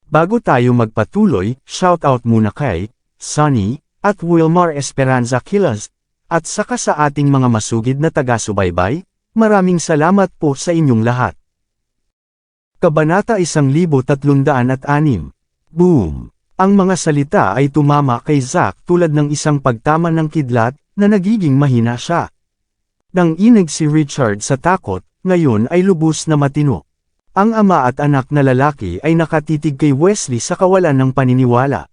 Bago tayo magpatuloy, shoutout muna kay Sunny at Wilmar Esperanza Quilas, at saka sa ating mga masugid na taga-subaybay. Maraming salamat po sa inyong lahat. Kabanata 1306. Boom! Ang mga salita ay tumama kay Zack tulad ng isang pagtama ng kidlat, na nagiging mahina siya. Nang inig si Richard sa takot, ngayon ay lubos na matino. Ang ama at anak na lalaki ay nakatitig kay Wesley sa kawalan ng paniniwala.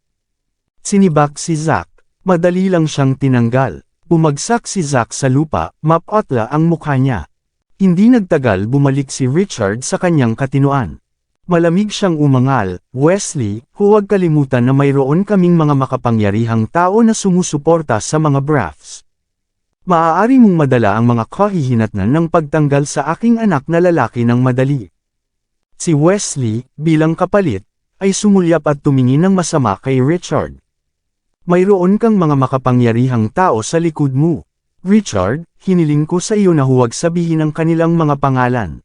Sinibak si Zack, madali lang siyang tinanggal. Bumagsak si Zack sa lupa, mapotla ang mukha niya. Hindi nagtagal bumalik si Richard sa kanyang katinoan. Malamig siyang umangal, Wesley, huwag kalimutan na mayroon kaming mga makapangyarihang tao na sumusuporta sa mga Braffs. Maaari mong madala ang mga kahihinatnan ng pagtanggal sa aking anak na lalaki ng madali. Si Wesley, bilang kapalit, ay sumulyap at tumingin ng masama kay Richard. Mayroon kang mga makapangyarihang tao sa likod mo. Richard, hiniling ko sa iyo na huwag sabihin ang kanilang mga pangalan.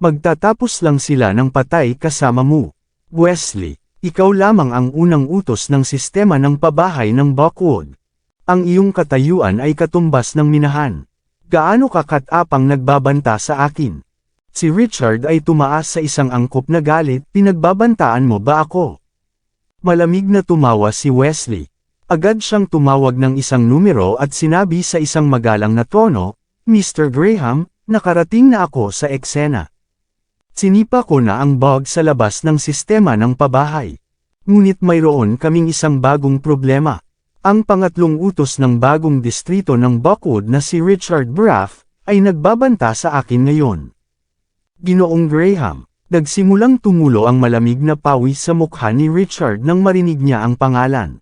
Magtatapos lang sila ng patay kasama mo. Wesley, ikaw lamang ang unang utos ng sistema ng pabahay ng Buckwood. Ang iyong katayuan ay katumbas ng minahan. Gaano ka katapang nagbabanta sa akin? Si Richard ay tumaas sa isang angkop na galit, pinagbabantaan mo ba ako? Malamig na tumawa si Wesley. Agad siyang tumawag ng isang numero at sinabi sa isang magalang na tono, Mr. Graham, nakarating na ako sa eksena. Sinipa ko na ang bug sa labas ng sistema ng pabahay. Ngunit mayroon kaming isang bagong problema. Ang pangatlong utos ng bagong distrito ng Buckwood na si Richard Braff, ay nagbabanta sa akin ngayon. Ginoong Graham, nagsimulang tumulo ang malamig na pawis sa mukha ni Richard nang marinig niya ang pangalan.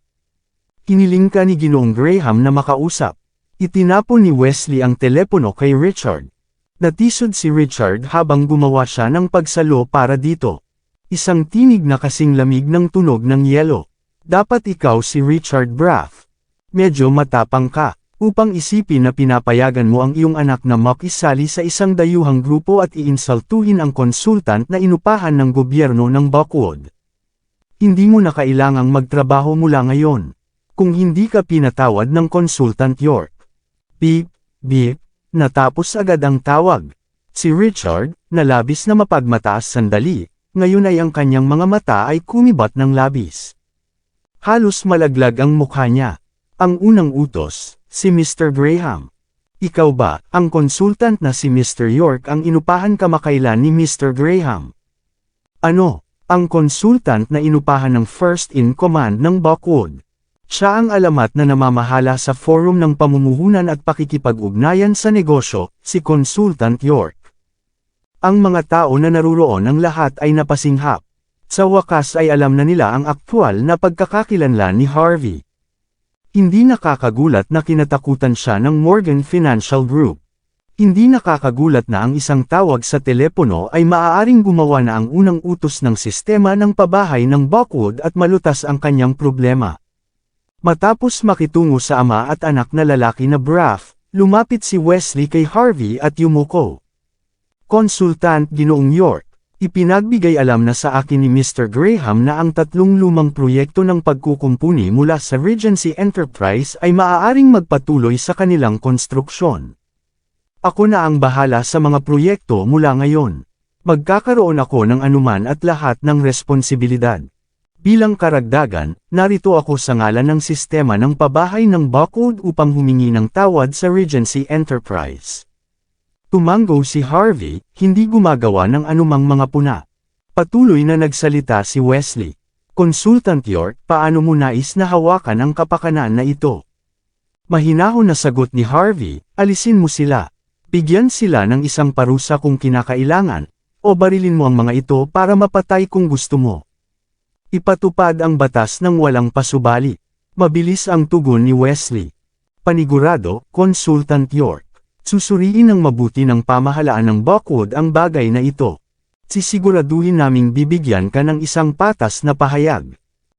Hiniling ka ni Ginoong Graham na makausap. Itinapon ni Wesley ang telepono kay Richard. Natisod si Richard habang gumawa siya ng pagsalo para dito. Isang tinig na kasing lamig ng tunog ng yelo. Dapat ikaw si Richard Braff. Medyo matapang ka, upang isipin na pinapayagan mo ang iyong anak na makisali sa isang dayuhang grupo at iinsultuhin ang konsultant na inupahan ng gobyerno ng Buckwood. Hindi mo na kailangang magtrabaho mula ngayon. Kung hindi ka pinatawad ng Consultant York. Beep, beep. Natapos agad ang tawag. Si Richard, na labis na mapagmataas sandali, ngayon ay ang kanyang mga mata ay kumibat ng labis. Halos malaglag ang mukha niya. Ang unang utos, si Mr. Graham. Ikaw ba, ang consultant na si Mr. York ang inupahan kamakailan ni Mr. Graham? Ano, ang consultant na inupahan ng first in command ng Buckwood? Siya ang alamat na namamahala sa forum ng pamumuhunan at pakikipag-ugnayan sa negosyo, si Consultant York. Ang mga tao na naruroon ang lahat ay napasinghap. Sa wakas ay alam na nila ang aktwal na pagkakakilanlan ni Harvey. Hindi nakakagulat na kinatakutan siya ng Morgan Financial Group. Hindi nakakagulat na ang isang tawag sa telepono ay maaaring gumawa na ang unang utos ng sistema ng pabahay ng Buckwood at malutas ang kanyang problema. Matapos makitungo sa ama at anak na lalaki na Braff, lumapit si Wesley kay Harvey at yumuko. Consultant Ginoong York, ipinagbigay alam na sa akin ni Mr. Graham na ang 3 lumang proyekto ng pagkukumpuni mula sa Regency Enterprise ay maaaring magpatuloy sa kanilang konstruksyon. Ako na ang bahala sa mga proyekto mula ngayon. Magkakaroon ako ng anuman at lahat ng responsibilidad. Bilang karagdagan, narito ako sa ngalan ng sistema ng pabahay ng Buckwood upang humingi ng tawad sa Regency Enterprise. Tumango si Harvey, hindi gumagawa ng anumang mga puna. Patuloy na nagsalita si Wesley. Consultant York, paano mo nais na hawakan ang kapakanan na ito? Mahinahon na sagot ni Harvey, alisin mo sila. Bigyan sila ng isang parusa kung kinakailangan, o barilin mo ang mga ito para mapatay kung gusto mo. Ipatupad ang batas ng walang pasubali. Mabilis ang tugon ni Wesley. Panigurado, Consultant York. Susuriin ng mabuti ng pamahalaan ng Buckwood ang bagay na ito. Sisiguraduhin naming bibigyan ka ng isang patas na pahayag.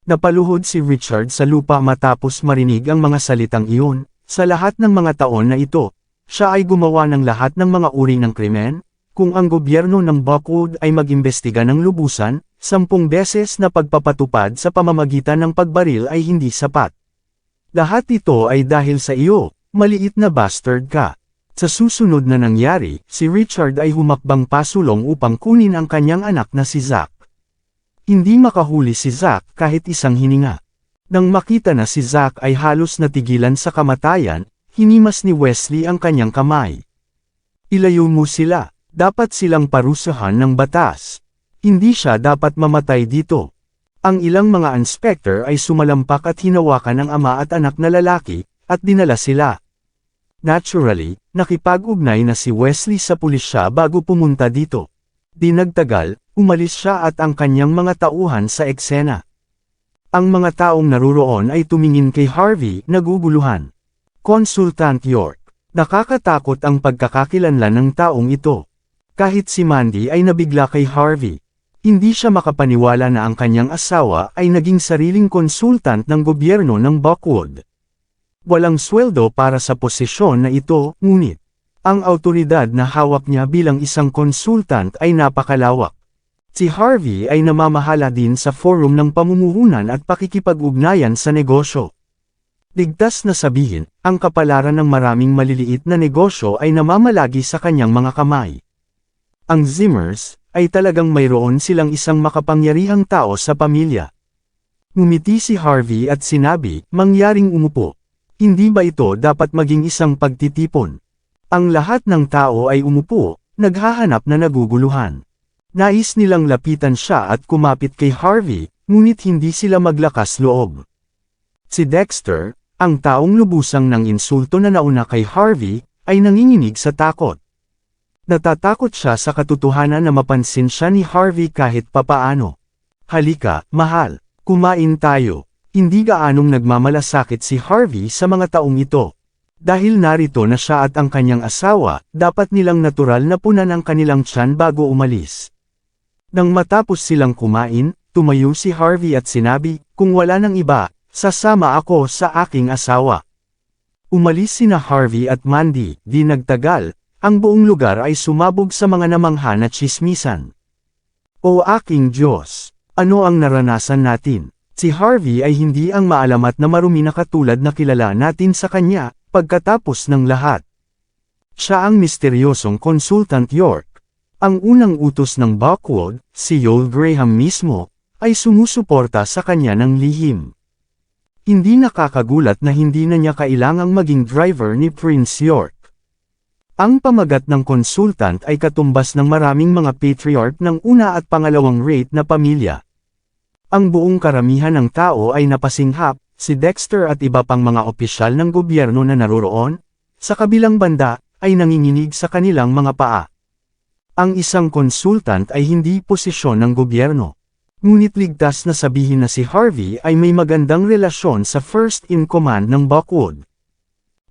Napaluhod si Richard sa lupa matapos marinig ang mga salitang iyon. Sa lahat ng mga taon na ito, siya ay gumawa ng lahat ng mga uri ng krimen. Kung ang gobyerno ng Buckwood ay mag-imbestiga ng lubusan, 10 beses na pagpapatupad sa pamamagitan ng pagbaril ay hindi sapat. Lahat ito ay dahil sa iyo, maliit na bastard ka. Sa susunod na nangyari, si Richard ay humakbang pasulong upang kunin ang kanyang anak na si Zack. Hindi makahuli si Zack kahit isang hininga. Nang makita na si Zack ay halos natigilan sa kamatayan, hinimas ni Wesley ang kanyang kamay. Ilayo mo sila, dapat silang parusahan ng batas. Hindi siya dapat mamatay dito. Ang ilang mga inspector ay sumalampak at hinawakan ang ama at anak na lalaki, at dinala sila. Naturally, nakipag-ugnay na si Wesley sa pulisya bago pumunta dito. Di nagtagal, umalis siya at ang kanyang mga tauhan sa eksena. Ang mga taong naruroon ay tumingin kay Harvey, naguguluhan. Consultant York. Nakakatakot ang pagkakakilanlan ng taong ito. Kahit si Mandy ay nabigla kay Harvey. Hindi siya makapaniwala na ang kanyang asawa ay naging sariling konsultant ng gobyerno ng Buckwood. Walang sweldo para sa posisyon na ito, ngunit ang awtoridad na hawak niya bilang isang konsultant ay napakalawak. Si Harvey ay namamahala din sa forum ng pamumuhunan at pakikipag-ugnayan sa negosyo. Ligtas na sabihin, ang kapalaran ng maraming maliliit na negosyo ay namamalagi sa kanyang mga kamay. Ang Zimmers, ay talagang mayroon silang isang makapangyarihang tao sa pamilya. Ngumiti si Harvey at sinabi, mangyaring umupo. Hindi ba ito dapat maging isang pagtitipon? Ang lahat ng tao ay umupo, naghahanap na naguguluhan. Nais nilang lapitan siya at kumapit kay Harvey, ngunit hindi sila maglakas loob. Si Dexter, ang taong lubusang ng insulto na nauna kay Harvey, ay nanginginig sa takot. Natatakot siya sa katotohanan na mapansin siya ni Harvey kahit papaano. Halika, mahal, kumain tayo. Hindi gaanong nagmamalasakit si Harvey sa mga taong ito. Dahil narito na siya at ang kanyang asawa, dapat nilang natural na punan ang kanilang tiyan bago umalis. Nang matapos silang kumain, tumayo si Harvey at sinabi, kung wala nang iba, sasama ako sa aking asawa. Umalis sina Harvey at Mandy, di nagtagal, ang buong lugar ay sumabog sa mga namangha na tsismisan. O aking Diyos! Ano ang naranasan natin? Si Harvey ay hindi ang maalamat na marumi na katulad na kilala natin sa kanya, pagkatapos ng lahat. Siya ang misteryosong Consultant York. Ang unang utos ng Buckwood, si Joel Graham mismo, ay sumusuporta sa kanya ng lihim. Hindi nakakagulat na hindi na niya kailangang maging driver ni Prince York. Ang pamagat ng consultant ay katumbas ng maraming mga patriarch ng una at pangalawang rate na pamilya. Ang buong karamihan ng tao ay napasinghap, si Dexter at iba pang mga opisyal ng gobyerno na naroroon, sa kabilang banda, ay nanginginig sa kanilang mga paa. Ang isang consultant ay hindi posisyon ng gobyerno. Ngunit ligtas na sabihin na si Harvey ay may magandang relasyon sa first in command ng Buckwood.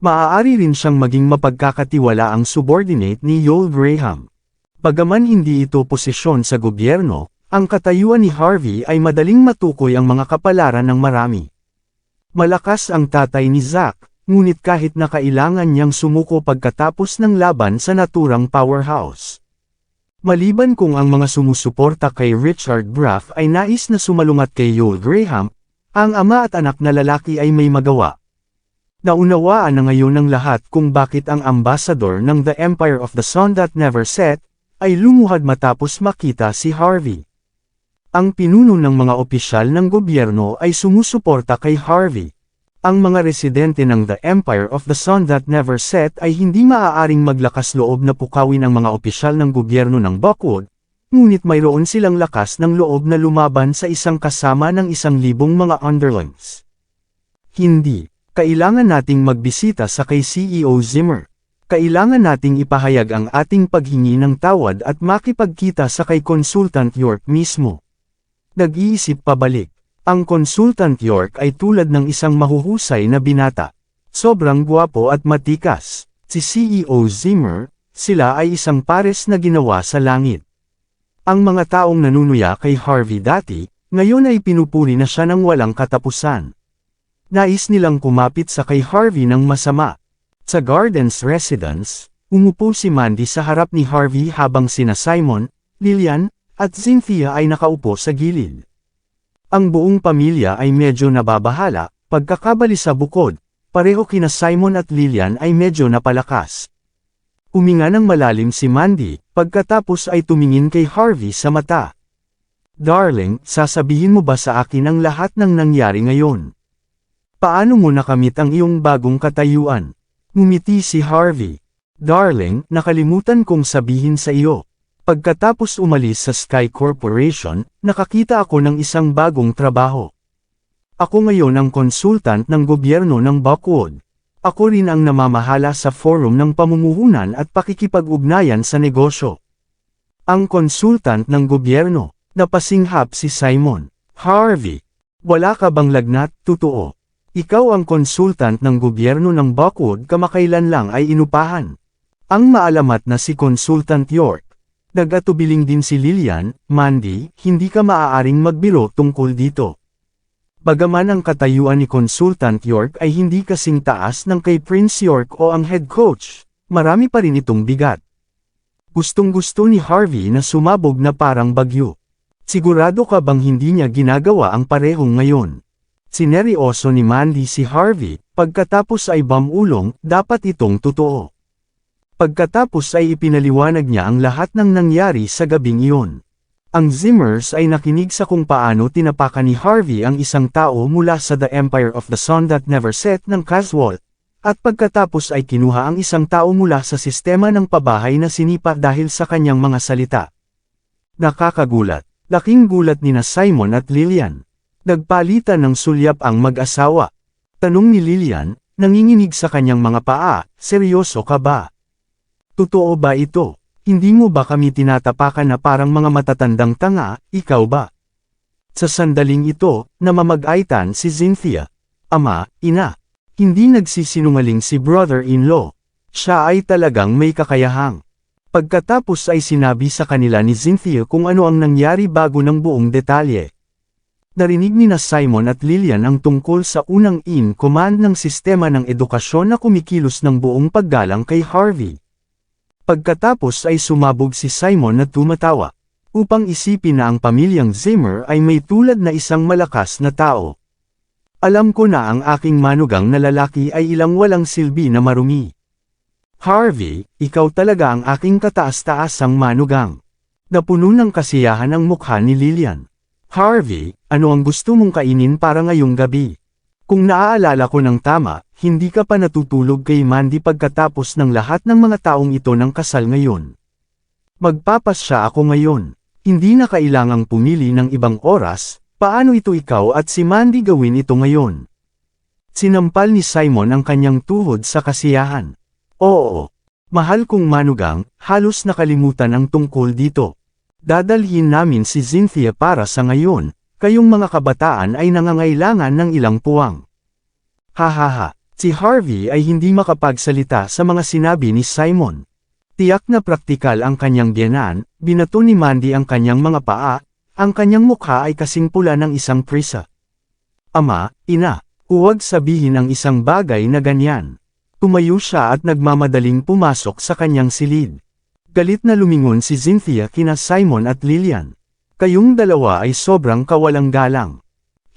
Maaari rin siyang maging mapagkakatiwalaang subordinate ni Joel Graham. Bagaman hindi ito posisyon sa gobyerno, ang katayuan ni Harvey ay madaling matukoy ang mga kapalaran ng marami. Malakas ang tatay ni Zack, ngunit kahit na kailangan niyang sumuko pagkatapos ng laban sa naturang powerhouse. Maliban kung ang mga sumusuporta kay Richard Braff ay nais na sumalungat kay Joel Graham, ang ama at anak na lalaki ay may magawa. Naunawaan na ngayon ng lahat kung bakit ang ambassador ng The Empire of the Sun That Never Set, ay lumuhad matapos makita si Harvey. Ang pinuno ng mga opisyal ng gobyerno ay sumusuporta kay Harvey. Ang mga residente ng The Empire of the Sun That Never Set ay hindi maaaring maglakas loob na pukawin ang mga opisyal ng gobyerno ng Buckwood, ngunit mayroon silang lakas ng loob na lumaban sa isang kasama ng 1,000 mga underlings. Hindi. Kailangan nating magbisita sa kay CEO Zimmer. Kailangan nating ipahayag ang ating paghingi ng tawad at makipagkita sa kay Consultant York mismo. Nag-iisip pabalik. Ang Consultant York ay tulad ng isang mahuhusay na binata. Sobrang gwapo at matikas. Si CEO Zimmer, sila ay isang pares na ginawa sa langit. Ang mga taong nanunuya kay Harvey dati, ngayon ay pinupuri na siya ng walang katapusan. Nais nilang kumapit sa kay Harvey ng masama. Sa Gardens Residence, umupo si Mandy sa harap ni Harvey habang sina Simon, Lillian, at Cynthia ay nakaupo sa gilid. Ang buong pamilya ay medyo nababahala, pagkakabali sa bukod, pareho kina Simon at Lillian ay medyo napalakas. Uminga ng malalim si Mandy, pagkatapos ay tumingin kay Harvey sa mata. Darling, sasabihin mo ba sa akin ang lahat ng nangyari ngayon? Paano mo nakamit ang iyong bagong katayuan? Ngumiti si Harvey. Darling, nakalimutan kong sabihin sa iyo. Pagkatapos umalis sa Sky Corporation, nakakita ako ng isang bagong trabaho. Ako ngayon ang konsultant ng gobyerno ng Buckwood. Ako rin ang namamahala sa forum ng pamumuhunan at pakikipag-ugnayan sa negosyo. Ang konsultant ng gobyerno, napasinghap si Simon. Harvey, wala ka bang lagnat? Totoo. Ikaw ang konsultant ng gobyerno ng Buckwood, kamakailan lang ay inupahan. Ang maalamat na si Consultant York. Nag-atubiling din si Lillian. Mandy, hindi ka maaaring magbiro tungkol dito. Bagaman ang katayuan ni Consultant York ay hindi kasing taas ng kay Prince York o ang head coach, marami pa rin itong bigat. Gustong-gusto ni Harvey na sumabog na parang bagyo. Sigurado ka bang hindi niya ginagawa ang parehong ngayon? Sineryoso ni Mandy si Harvey, pagkatapos ay bamulong, dapat itong totoo. Pagkatapos ay ipinaliwanag niya ang lahat ng nangyari sa gabing iyon. Ang Zimmers ay nakinig sa kung paano tinapakan ni Harvey ang isang tao mula sa The Empire of the Sun That Never Set ng Caswell, at pagkatapos ay kinuha ang isang tao mula sa sistema ng pabahay na sinipa dahil sa kanyang mga salita. Nakakagulat. Laking gulat nina Simon at Lillian. Nagpalitan ng sulyap ang mag-asawa. Tanong ni Lillian, nanginginig sa kanyang mga paa, seryoso ka ba? Totoo ba ito? Hindi mo ba kami tinatapakan na parang mga matatandang tanga, ikaw ba? Sa sandaling ito, namamag-aitan si Cynthia. Ama, ina. Hindi nagsisinungaling si brother-in-law. Siya ay talagang may kakayahang. Pagkatapos ay sinabi sa kanila ni Cynthia kung ano ang nangyari bago ng buong detalye. Narinig ni na Simon at Lillian ang tungkol sa unang in-command ng sistema ng edukasyon na kumikilos ng buong paggalang kay Harvey. Pagkatapos ay sumabog si Simon na tumatawa, upang isipin na ang pamilyang Zimmer ay may tulad na isang malakas na tao. Alam ko na ang aking manugang na lalaki ay ilang walang silbi na marumi. Harvey, ikaw talaga ang aking kataas-taasang manugang. Napuno ng kasiyahan ang mukha ni Lillian. Harvey, ano ang gusto mong kainin para ngayong gabi? Kung naaalala ko ng tama, hindi ka pa natutulog kay Mandy pagkatapos ng lahat ng mga taong ito ng kasal ngayon. Magpapasya ako ngayon. Hindi na kailangang pumili ng ibang oras, paano ito ikaw at si Mandy gawin ito ngayon? Sinampal ni Simon ang kanyang tuhod sa kasiyahan. Oo. Mahal kong manugang, halos nakalimutan ang tungkol dito. Dadalhin namin si Cynthia para sa ngayon. Kayong mga kabataan ay nangangailangan ng ilang puwang. Hahaha, si Harvey ay hindi makapagsalita sa mga sinabi ni Simon. Tiyak na praktikal ang kanyang biyenan, binato ni Mandy ang kanyang mga paa, ang kanyang mukha ay kasing pula ng isang prisa. Ama, ina, huwag sabihin ang isang bagay na ganyan. Tumayo siya at nagmamadaling pumasok sa kanyang silid. Galit na lumingon si Cynthia kina Simon at Lillian. Kayong dalawa ay sobrang kawalang galang.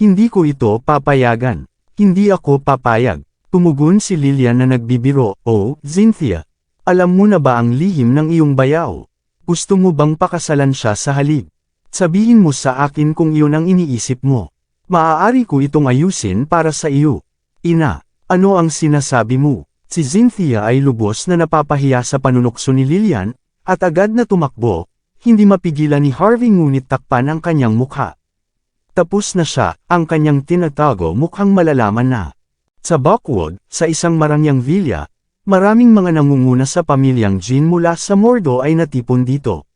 Hindi ko ito papayagan. Hindi ako papayag. Tumugon si Lillian na nagbibiro. Oh, Cynthia. Alam mo na ba ang lihim ng iyong bayaw? Gusto mo bang pakasalan siya sa halip? Sabihin mo sa akin kung iyon ang iniisip mo. Maaari ko itong ayusin para sa iyo. Ina, ano ang sinasabi mo? Si Cynthia ay lubos na napapahiya sa panunukso ni Lillian, at agad na tumakbo. Hindi mapigilan ni Harvey ngunit takpan ang kanyang mukha. Tapos na siya, ang kanyang tinatago mukhang malalaman na. Sa Buckwood, sa isang marangyang villa, maraming mga nangunguna sa pamilyang Jean mula sa Mordo ay natipon dito.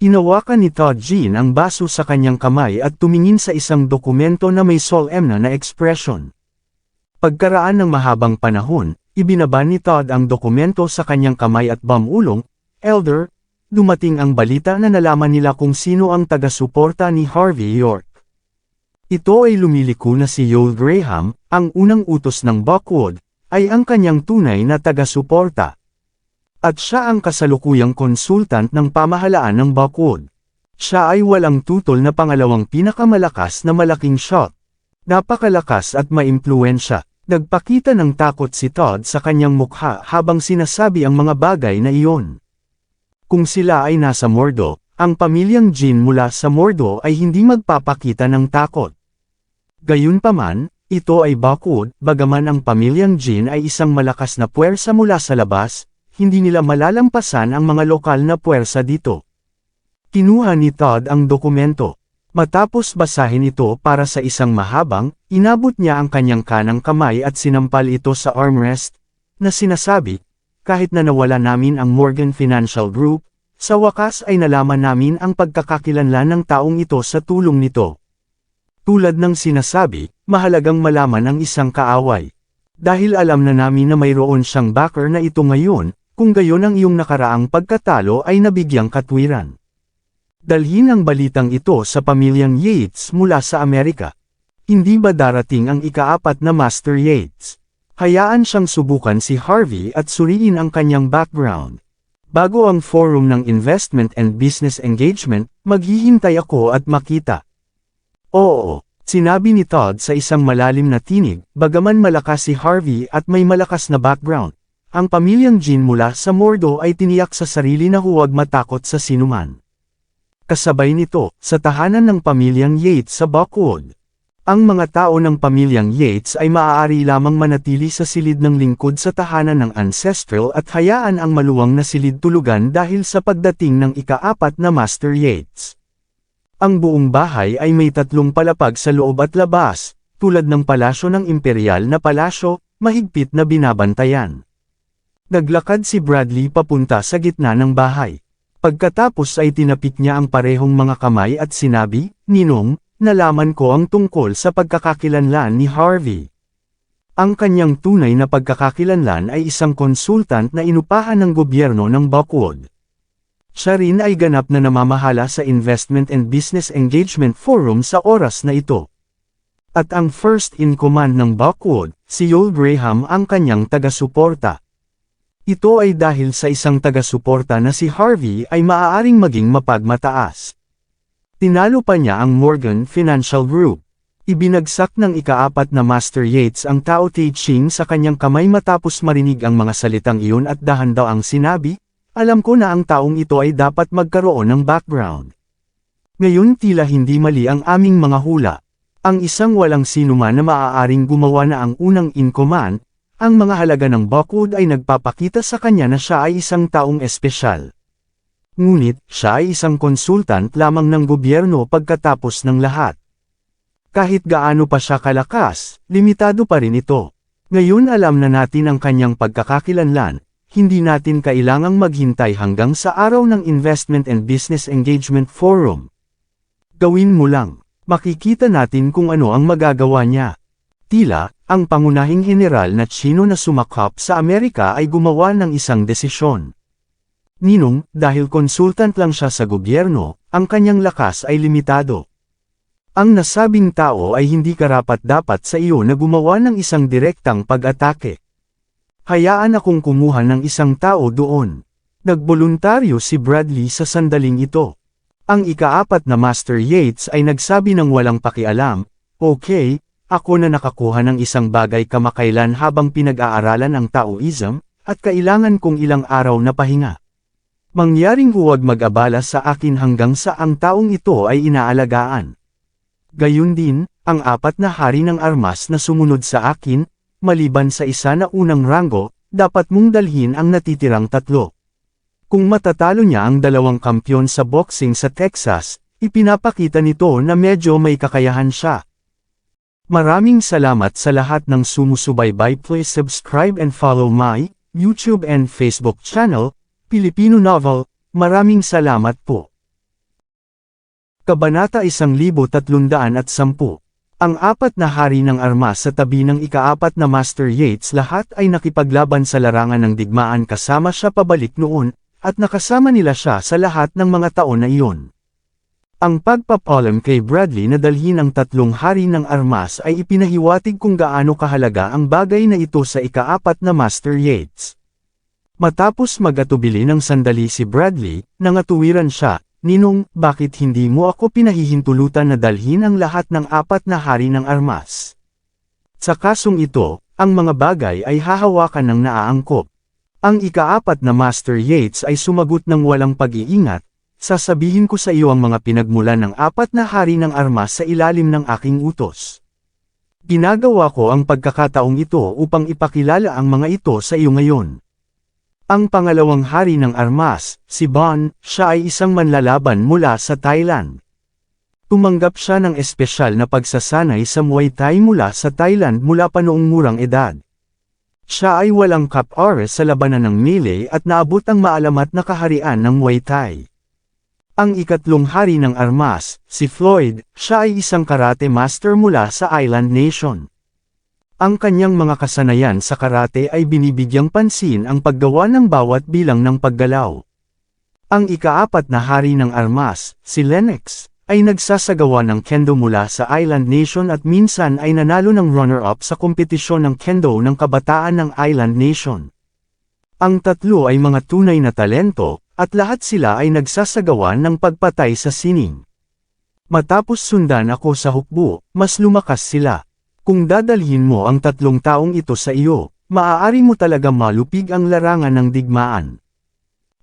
Hinawakan ni Todd Jean ang baso sa kanyang kamay at tumingin sa isang dokumento na may solemn na ekspresyon. Pagkaraan ng mahabang panahon, ibinaba ni Todd ang dokumento sa kanyang kamay at bamulong, Elder, dumating ang balita na nalaman nila kung sino ang taga-suporta ni Harvey York. Ito ay lumiliko na si Yoel Graham, ang unang utos ng Buckwood, ay ang kanyang tunay na taga-suporta. At siya ang kasalukuyang konsultant ng pamahalaan ng Buckwood. Siya ay walang tutol na pangalawang pinakamalakas na malaking shot. Napakalakas at maimpluwensya. Nagpakita ng takot si Todd sa kanyang mukha habang sinasabi ang mga bagay na iyon. Kung sila ay nasa Mordo, ang pamilyang Jin mula sa Mordo ay hindi magpapakita ng takot. Gayunpaman, ito ay Bakod, bagaman ang pamilyang Jin ay isang malakas na puwersa mula sa labas, hindi nila malalampasan ang mga lokal na puwersa dito. Kinuha ni Todd ang dokumento. Matapos basahin ito para sa isang mahabang, inabot niya ang kanyang kanang kamay at sinampal ito sa armrest, na sinasabi, kahit na nawala namin ang Morgan Financial Group, sa wakas ay nalaman namin ang pagkakakilanlan ng taong ito sa tulong nito. Tulad ng sinasabi, mahalagang malaman ang isang kaaway. Dahil alam na namin na mayroon siyang backer na ito ngayon, kung gayon ang iyong nakaraang pagkatalo ay nabigyang katwiran. Dalhin ang balitang ito sa pamilyang Yates mula sa Amerika. Hindi ba darating ang ika-4 na Master Yates? Hayaan siyang subukan si Harvey at suriin ang kanyang background. Bago ang forum ng investment and business engagement, maghihintay ako at makita. Oo, sinabi ni Todd sa isang malalim na tinig, bagaman malakas si Harvey at may malakas na background. Ang pamilyang Jin mula sa Mordo ay tiniyak sa sarili na huwag matakot sa sinuman. Kasabay nito, sa tahanan ng pamilyang Yates sa Bakod. Ang mga tao ng pamilyang Yates ay maaari lamang manatili sa silid ng lingkod sa tahanan ng ancestral at hayaan ang maluwang na silid tulugan dahil sa pagdating ng ika-4 na Master Yates. Ang buong bahay ay may 3 palapag sa loob at labas, tulad ng palasyo ng imperial na palasyo, mahigpit na binabantayan. Naglakad si Bradley papunta sa gitna ng bahay. Pagkatapos ay tinapik niya ang parehong mga kamay at sinabi, Ninong, nalaman ko ang tungkol sa pagkakakilanlan ni Harvey. Ang kanyang tunay na pagkakakilanlan ay isang konsultant na inupahan ng gobyerno ng Bakod. Siya rin ay ganap na namamahala sa Investment and Business Engagement Forum sa oras na ito. At ang first in command ng Bakod, si Yoel Graham ang kanyang taga-suporta. Ito ay dahil sa isang taga-suporta na si Harvey ay maaaring maging mapagmataas. Tinalo pa niya ang Morgan Financial Group. Ibinagsak ng ika-4 na Master Yates ang Tao Te Ching sa kanyang kamay matapos marinig ang mga salitang iyon at dahan daw ang sinabi, alam ko na ang taong ito ay dapat magkaroon ng background. Ngayon tila hindi mali ang aming mga hula. Ang isang walang sinuman na maaaring gumawa na ang unang in command, ang mga halaga ng Bakod ay nagpapakita sa kanya na siya ay isang taong espesyal. Ngunit, siya ay isang konsultant lamang ng gobyerno pagkatapos ng lahat. Kahit gaano pa siya kalakas, limitado pa rin ito. Ngayon alam na natin ang kanyang pagkakakilanlan, hindi natin kailangang maghintay hanggang sa araw ng Investment and Business Engagement Forum. Gawin mo lang, makikita natin kung ano ang magagawa niya. Tila, ang pangunahing general na Tsino na sumakop sa Amerika ay gumawa ng isang desisyon. Ninong, dahil konsultant lang siya sa gobyerno, ang kanyang lakas ay limitado. Ang nasabing tao ay hindi karapat-dapat sa iyo na gumawa ng isang direktang pag-atake. Hayaan akong kumuha ng isang tao doon. Nagboluntaryo si Bradley sa sandaling ito. Ang ika-4 na Master Yates ay nagsabi ng walang pakialam, okay, ako na nakakuha ng isang bagay kamakailan habang pinag-aaralan ang Taoism, at kailangan kong ilang araw na pahinga. Mangyaring huwag mag-abala sa akin hanggang sa ang taong ito ay inaalagaan. Gayun din, ang 4 na hari ng armas na sumunod sa akin, maliban sa isa na unang ranggo, dapat mong dalhin ang natitirang 3. Kung matatalo niya ang 2 kampyon sa boxing sa Texas, ipinapakita nito na medyo may kakayahan siya. Maraming salamat sa lahat ng sumusubaybay. Please subscribe and follow my YouTube and Facebook channel, Filipino Novel. Maraming salamat po. Kabanata 1310. Ang 4 na hari ng armas sa tabi ng ika-4 na Master Yates lahat ay nakipaglaban sa larangan ng digmaan kasama siya pabalik noon, at nakasama nila siya sa lahat ng mga taon na iyon. Ang pagpapalam kay Bradley na dalhin ang 3 hari ng armas ay ipinahiwatig kung gaano kahalaga ang bagay na ito sa ika-4 na Master Yates. Matapos mag-atubili ng sandali si Bradley, nangatuwiran siya, Ninong, bakit hindi mo ako pinahihintulutan na dalhin ang lahat ng 4 na hari ng armas? Sa kasong ito, ang mga bagay ay hahawakan ng naaangkop. Ang ika-4 na Master Yates ay sumagot ng walang pag-iingat, sasabihin ko sa iyo ang mga pinagmulan ng 4 na hari ng armas sa ilalim ng aking utos. Ginagawa ko ang pagkakataong ito upang ipakilala ang mga ito sa iyo ngayon. Ang pangalawang hari ng armas, si Bon, siya ay isang manlalaban mula sa Thailand. Tumanggap siya ng espesyal na pagsasanay sa Muay Thai mula sa Thailand mula pa noong murang edad. Siya ay walang kapare sa labanan ng melee at naabot ang maalamat na kaharian ng Muay Thai. Ang ikatlong hari ng armas, si Floyd, siya ay isang karate master mula sa Island Nation. Ang kanyang mga kasanayan sa karate ay binibigyang pansin ang paggawa ng bawat bilang ng paggalaw. Ang ika-4 na hari ng armas, si Lennox, ay nagsasagawa ng kendo mula sa Island Nation at minsan ay nanalo ng runner-up sa kompetisyon ng kendo ng kabataan ng Island Nation. Ang tatlo ay mga tunay na talento, at lahat sila ay nagsasagawa ng pagpatay sa sining. Matapos sundan ako sa hukbo, mas lumakas sila. Kung dadalhin mo ang 3 taong ito sa iyo, maaari mo talaga malupig ang larangan ng digmaan.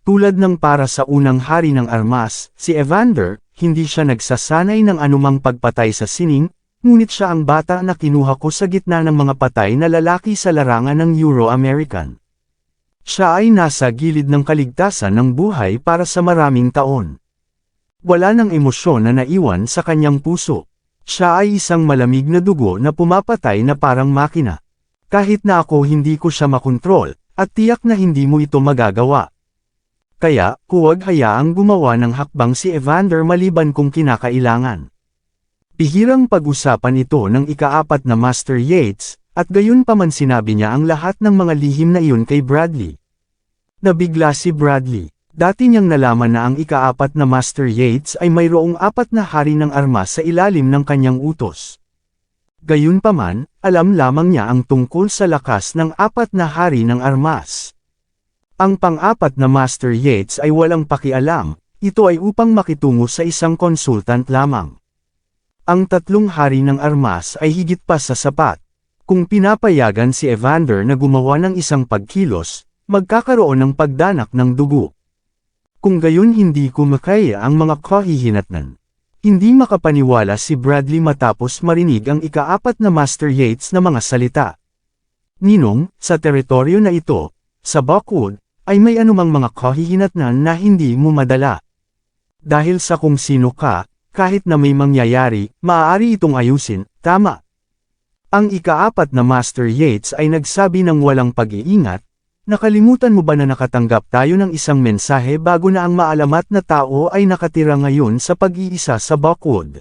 Tulad ng para sa unang hari ng armas, si Evander, hindi siya nagsasanay ng anumang pagpatay sa sining, ngunit siya ang bata na kinuha ko sa gitna ng mga patay na lalaki sa larangan ng Euro-American. Siya ay nasa gilid ng kaligtasan ng buhay para sa maraming taon. Wala nang emosyon na naiwan sa kanyang puso. Siya ay isang malamig na dugo na pumapatay na parang makina. Kahit na ako hindi ko siya makontrol, at tiyak na hindi mo ito magagawa. Kaya, huwag hayaang gumawa ng hakbang si Evander maliban kung kinakailangan. Bihirang pag-usapan ito ng ika-4 na Master Yates, at gayon pa man sinabi niya ang lahat ng mga lihim na iyon kay Bradley. Nabigla si Bradley. Dati niyang nalaman na ang ika-4 na Master Yates ay mayroong 4 na hari ng armas sa ilalim ng kanyang utos. Gayunpaman, alam lamang niya ang tungkol sa lakas ng 4 na hari ng armas. Ang pang-4 na Master Yates ay walang pakialam, ito ay upang makitungo sa isang konsultant lamang. Ang 3 hari ng armas ay higit pa sa sapat. Kung pinapayagan si Evander na gumawa ng isang pagkilos, magkakaroon ng pagdanak ng dugo. Kung gayon hindi ko makaya ang mga kahihinatnan. Hindi makapaniwala si Bradley matapos marinig ang ika-4 na Master Yates na mga salita. Ninong, sa teritoryo na ito, sa Buckwood, ay may anumang mga kahihinatnan na hindi mo madala. Dahil sa kung sino ka, kahit na may mangyayari, maaari itong ayusin, tama. Ang ika-4 na Master Yates ay nagsabi ng walang pag-iingat, nakalimutan mo ba na nakatanggap tayo ng isang mensahe bago na ang maalamat na tao ay nakatira ngayon sa pag-iisa sa Buckwood?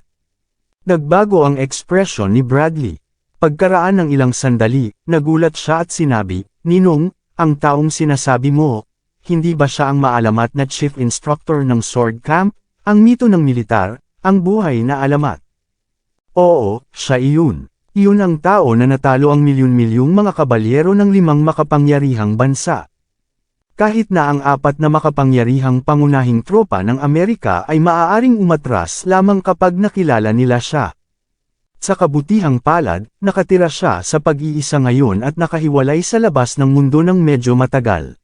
Nagbago ang ekspresyon ni Bradley. Pagkaraan ng ilang sandali, nagulat siya at sinabi, Ninong, ang taong sinasabi mo, hindi ba siya ang maalamat na chief instructor ng sword camp, ang mito ng militar, ang buhay na alamat? Oo, siya iyon. Iyon ang tao na natalo ang milyon-milyong mga kabalyero ng 5 makapangyarihang bansa. Kahit na ang 4 na makapangyarihang pangunahing tropa ng Amerika ay maaaring umatras lamang kapag nakilala nila siya. Sa kabutihang palad, nakatira siya sa pag-iisa ngayon at nakahiwalay sa labas ng mundo ng medyo matagal.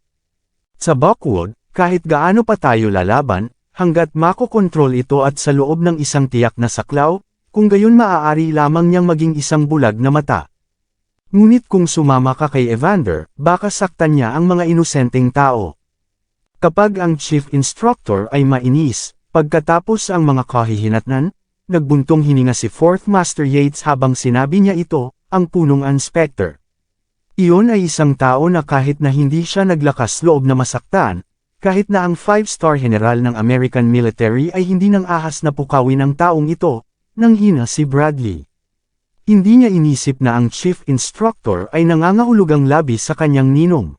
Sa Buckwood, kahit gaano pa tayo lalaban, hanggat makokontrol ito at sa loob ng isang tiyak na saklaw, kung gayon maaari lamang niyang maging isang bulag na mata. Ngunit kung sumama ka kay Evander, baka saktan niya ang mga inosenteng tao. Kapag ang chief instructor ay mainis, pagkatapos ang mga kahihinatnan, nagbuntong hininga si 4th Master Yates habang sinabi niya ito, ang punong inspector. Iyon ay isang tao na kahit na hindi siya naglakas loob na masaktan, kahit na ang 5-star general ng American military ay hindi nang ahas na pukawin ang taong ito, nang hina si Bradley. Hindi niya inisip na ang chief instructor ay nangangahulugang labis sa kanyang ninong.